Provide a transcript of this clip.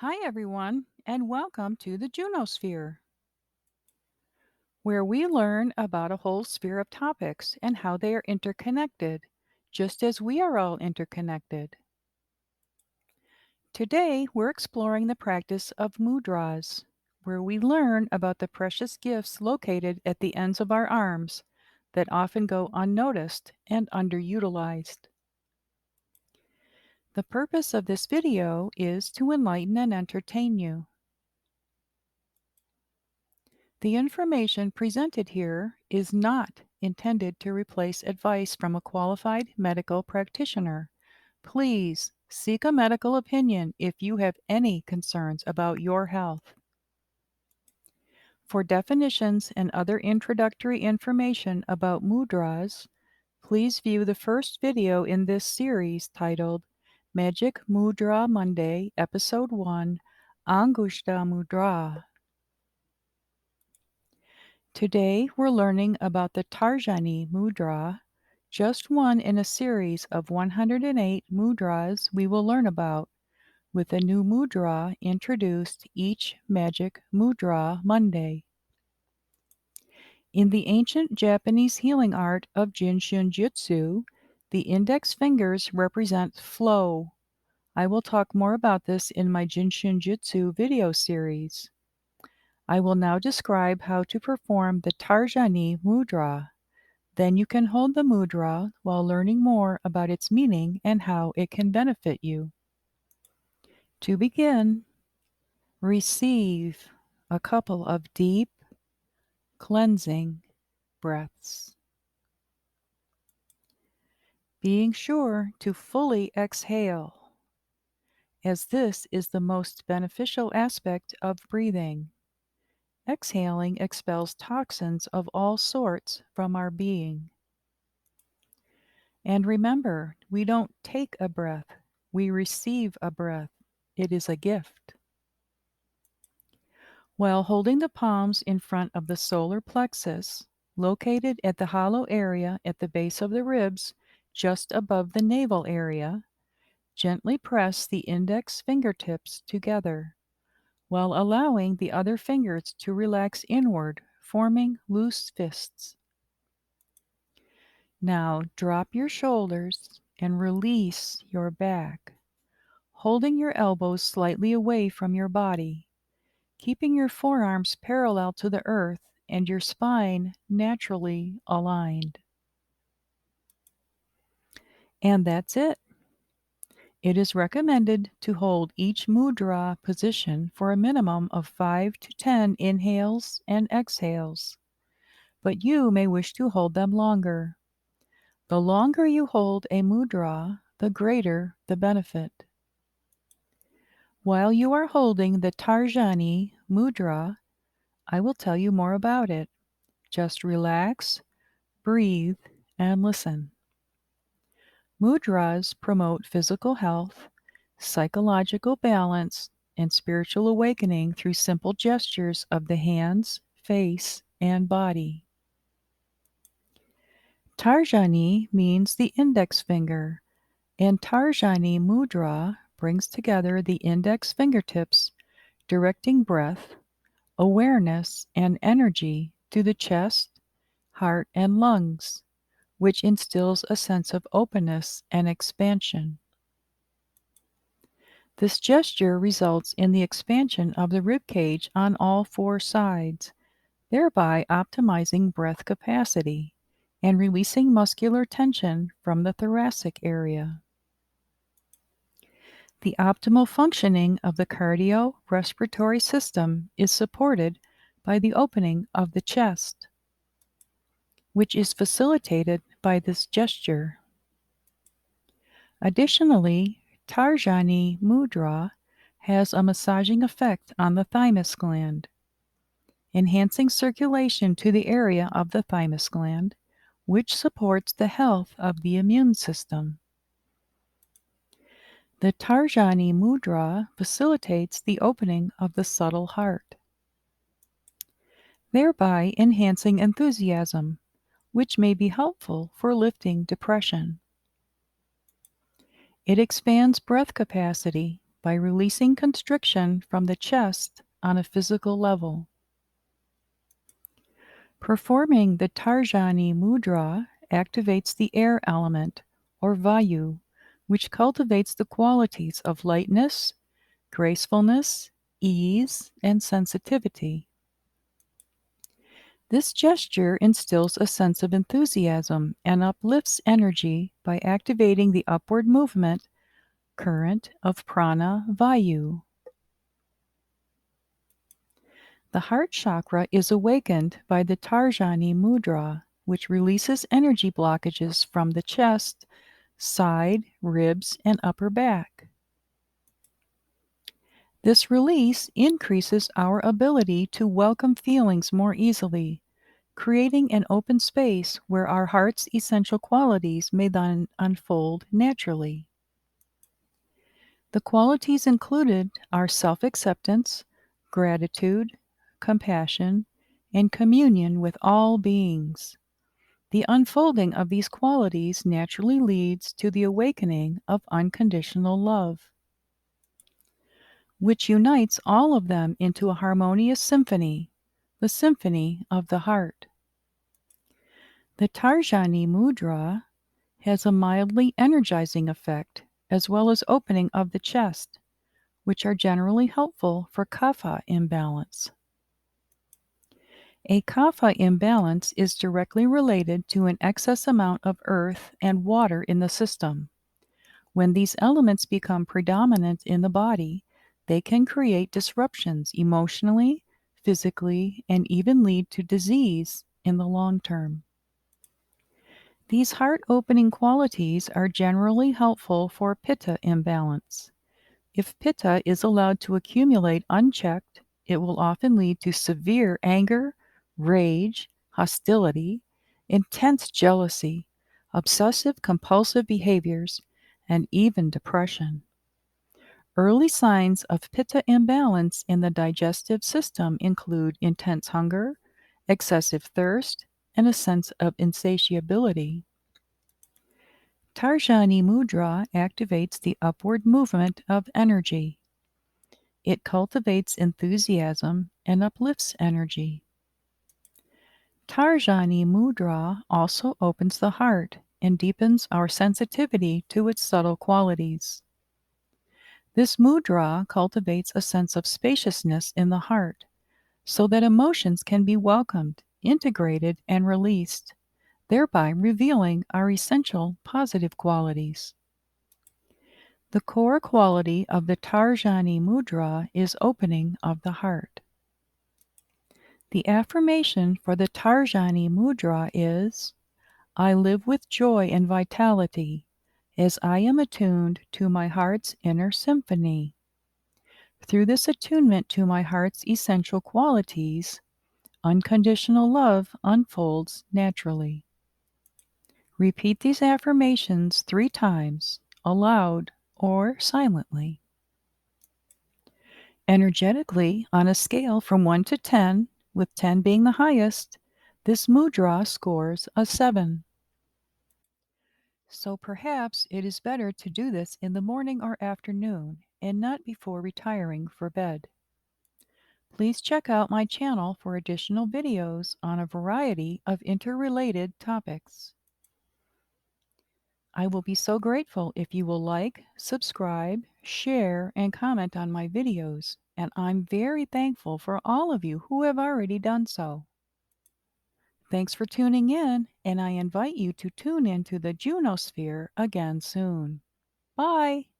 Hi, everyone, and welcome to the Junosphere, where we learn about a whole sphere of topics and how they are interconnected, just as we are all interconnected. Today, we're exploring the practice of mudras, where we learn about the precious gifts located at the ends of our arms that often go unnoticed and underutilized. The purpose of this video is to enlighten and entertain you. The information presented here is not intended to replace advice from a qualified medical practitioner. Please seek a medical opinion if you have any concerns about your health. For definitions and other introductory information about mudras, please view the first video in this series titled Magic Mudra Monday, Episode 1, Angushta Mudra. Today we're learning about the Tarjani Mudra, just one in a series of 108 mudras we will learn about, with a new mudra introduced each Magic Mudra Monday. In the ancient Japanese healing art of Jinshin Jutsu, the index fingers represent flow. I will talk more about this in my Jinshin Jutsu video series. I will now describe how to perform the Tarjani Mudra. Then you can hold the mudra while learning more about its meaning and how it can benefit you. To begin, receive a couple of deep, cleansing breaths. Being sure to fully exhale, as this is the most beneficial aspect of breathing. Exhaling expels toxins of all sorts from our being. And remember, we don't take a breath, we receive a breath. It is a gift. While holding the palms in front of the solar plexus, located at the hollow area at the base of the ribs, just above the navel area, gently press the index fingertips together, while allowing the other fingers to relax inward, forming loose fists. Now drop your shoulders and release your back, holding your elbows slightly away from your body, keeping your forearms parallel to the earth and your spine naturally aligned. And that's it. It is recommended to hold each mudra position for a minimum of 5 to 10 inhales and exhales, but you may wish to hold them longer. The longer you hold a mudra, the greater the benefit. While you are holding the Tarjani Mudra, I will tell you more about it. Just relax, breathe, and listen. Mudras promote physical health, psychological balance, and spiritual awakening through simple gestures of the hands, face, and body. Tarjani means the index finger, and Tarjani Mudra brings together the index fingertips, directing breath, awareness, and energy to the chest, heart, and lungs, which instills a sense of openness and expansion. This gesture results in the expansion of the rib cage on all four sides, thereby optimizing breath capacity and releasing muscular tension from the thoracic area. The optimal functioning of the cardiorespiratory system is supported by the opening of the chest, which is facilitated by this gesture. Additionally, Tarjani Mudra has a massaging effect on the thymus gland, enhancing circulation to the area of the thymus gland, which supports the health of the immune system. The Tarjani Mudra facilitates the opening of the subtle heart, thereby enhancing enthusiasm, which may be helpful for lifting depression. It expands breath capacity, by releasing constriction from the chest on a physical level. Performing the Tarjani Mudra activates the air element, or Vayu, which cultivates the qualities of lightness, gracefulness, ease, and sensitivity. This gesture instills a sense of enthusiasm and uplifts energy by activating the upward movement current of prana vayu. The heart chakra is awakened by the Tarjani Mudra, which releases energy blockages from the chest, side, ribs, and upper back. This release increases our ability to welcome feelings more easily, creating an open space where our heart's essential qualities may then unfold naturally. The qualities included are self acceptance, gratitude, compassion, and communion with all beings. The unfolding of these qualities naturally leads to the awakening of unconditional love, which unites all of them into a harmonious symphony, the symphony of the heart. The Tarjani Mudra has a mildly energizing effect as well as opening of the chest, which are generally helpful for kapha imbalance. A kapha imbalance is directly related to an excess amount of earth and water in the system. When these elements become predominant in the body, they can create disruptions emotionally, physically, and even lead to disease in the long term. These heart-opening qualities are generally helpful for pitta imbalance. If pitta is allowed to accumulate unchecked, it will often lead to severe anger, rage, hostility, intense jealousy, obsessive compulsive behaviors, and even depression. Early signs of pitta imbalance in the digestive system include intense hunger, excessive thirst, and a sense of insatiability. Tarjani Mudra activates the upward movement of energy. It cultivates enthusiasm and uplifts energy. Tarjani Mudra also opens the heart and deepens our sensitivity to its subtle qualities. This mudra cultivates a sense of spaciousness in the heart so that emotions can be welcomed, integrated, and released, thereby revealing our essential positive qualities. The core quality of the Tarjani Mudra is opening of the heart. The affirmation for the Tarjani Mudra is, I live with joy and vitality as I am attuned to my heart's inner symphony. Through this attunement to my heart's essential qualities, unconditional love unfolds naturally. Repeat these affirmations 3 times, aloud or silently. Energetically, on a scale from 1 to 10, with 10 being the highest, this mudra scores a 7. So perhaps it is better to do this in the morning or afternoon and not before retiring for bed. Please check out my channel for additional videos on a variety of interrelated topics. I will be so grateful if you will like, subscribe, share, and comment on my videos, and I'm very thankful for all of you who have already done so. Thanks for tuning in, and I invite you to tune into the Junosphere again soon. Bye!